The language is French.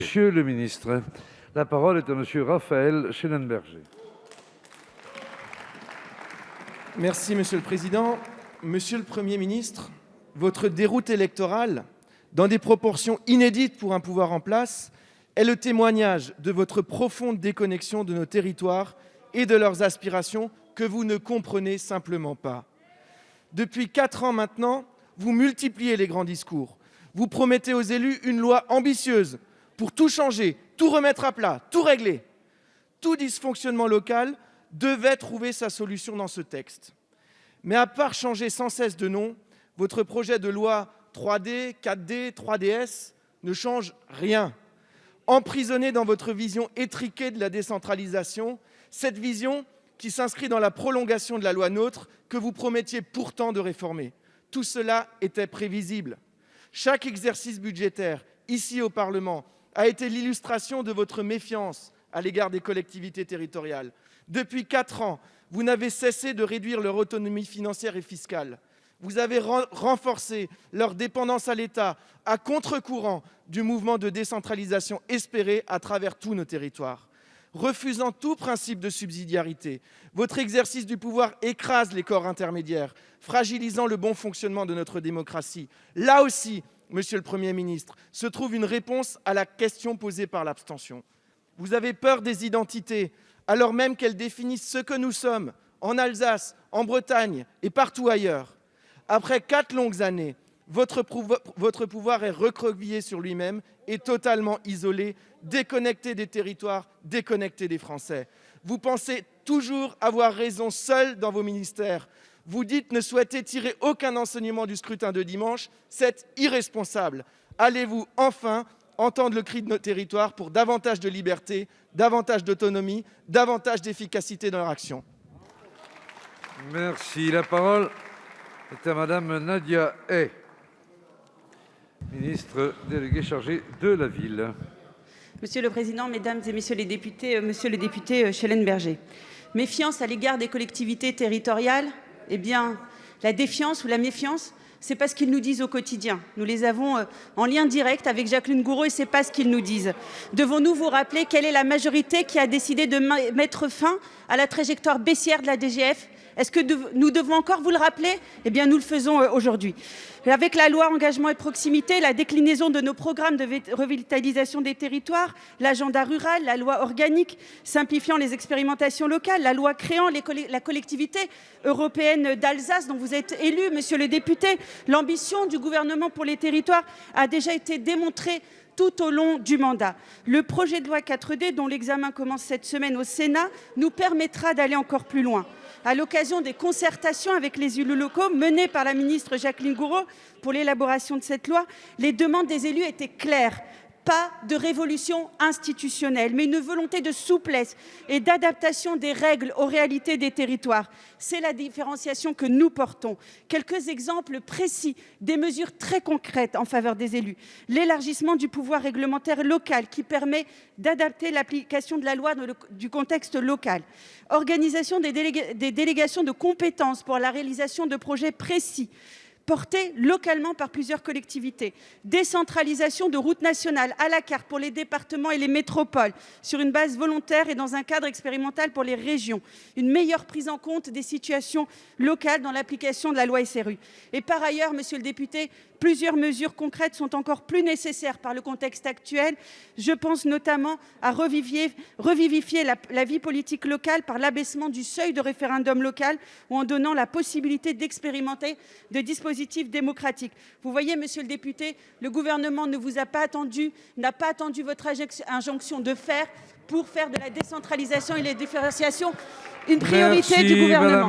Monsieur le ministre, la parole est à monsieur Raphaël Schellenberger. Merci, Monsieur le Président. Monsieur le Premier ministre, votre déroute électorale, dans des proportions inédites pour un pouvoir en place, est le témoignage de votre profonde déconnexion de nos territoires et de leurs aspirations que vous ne comprenez simplement pas. Depuis 4 ans maintenant, vous multipliez les grands discours. Vous promettez aux élus une loi ambitieuse pour tout changer, tout remettre à plat, tout régler. Tout dysfonctionnement local devait trouver sa solution dans ce texte. Mais à part changer sans cesse de nom, votre projet de loi 3D, 4D, 3DS ne change rien. Emprisonné dans votre vision étriquée de la décentralisation, cette vision qui s'inscrit dans la prolongation de la loi NOTRe que vous promettiez pourtant de réformer. Tout cela était prévisible. Chaque exercice budgétaire, ici au Parlement, a été l'illustration de votre méfiance à l'égard des collectivités territoriales. Depuis 4 ans, vous n'avez cessé de réduire leur autonomie financière et fiscale. Vous avez renforcé leur dépendance à l'État à contre-courant du mouvement de décentralisation espéré à travers tous nos territoires. Refusant tout principe de subsidiarité, votre exercice du pouvoir écrase les corps intermédiaires, fragilisant le bon fonctionnement de notre démocratie. Là aussi, Monsieur le Premier ministre, se trouve une réponse à la question posée par l'abstention. Vous avez peur des identités, alors même qu'elles définissent ce que nous sommes, en Alsace, en Bretagne et partout ailleurs. Après 4 longues années, votre pouvoir est recroquevillé sur lui-même et totalement isolé, déconnecté des territoires, déconnecté des Français. Vous pensez toujours avoir raison seul dans vos ministères. Vous dites ne souhaiter tirer aucun enseignement du scrutin de dimanche. C'est irresponsable. Allez-vous enfin entendre le cri de nos territoires pour davantage de liberté, davantage d'autonomie, davantage d'efficacité dans leur action? Merci. La parole est à madame Nadia Hay, ministre déléguée chargée de la ville. Monsieur le Président, Mesdames et Messieurs les députés, Monsieur le député Schellenberger, méfiance à l'égard des collectivités territoriales, eh bien, la défiance ou la méfiance, c'est pas ce qu'ils nous disent au quotidien. Nous les avons en lien direct avec Jacqueline Gourault et c'est pas ce qu'ils nous disent. Devons-nous vous rappeler quelle est la majorité qui a décidé de mettre fin à la trajectoire baissière de la DGF? Est-ce que nous devons encore vous le rappeler? Eh bien, nous le faisons aujourd'hui. Avec la loi Engagement et Proximité, la déclinaison de nos programmes de revitalisation des territoires, l'agenda rural, la loi organique simplifiant les expérimentations locales, la loi créant la collectivité européenne d'Alsace dont vous êtes élu, monsieur le député, l'ambition du gouvernement pour les territoires a déjà été démontrée tout au long du mandat. Le projet de loi 4D, dont l'examen commence cette semaine au Sénat, nous permettra d'aller encore plus loin. À l'occasion des concertations avec les élus locaux menées par la ministre Jacqueline Gourault pour l'élaboration de cette loi, les demandes des élus étaient claires. Pas de révolution institutionnelle, mais une volonté de souplesse et d'adaptation des règles aux réalités des territoires. C'est la différenciation que nous portons. Quelques exemples précis des mesures très concrètes en faveur des élus. L'élargissement du pouvoir réglementaire local qui permet d'adapter l'application de la loi du contexte local. Organisation des délégations de compétences pour la réalisation de projets précis, portée localement par plusieurs collectivités. Décentralisation de routes nationales à la carte pour les départements et les métropoles, sur une base volontaire et dans un cadre expérimental pour les régions. Une meilleure prise en compte des situations locales dans l'application de la loi SRU. Et par ailleurs, monsieur le député, plusieurs mesures concrètes sont encore plus nécessaires par le contexte actuel. Je pense notamment à revivifier la vie politique locale par l'abaissement du seuil de référendum local ou en donnant la possibilité d'expérimenter des dispositifs démocratiques. Vous voyez, monsieur le député, le gouvernement ne vous a pas attendu, n'a pas attendu votre injonction de faire pour faire de la décentralisation et la différenciation une priorité du gouvernement.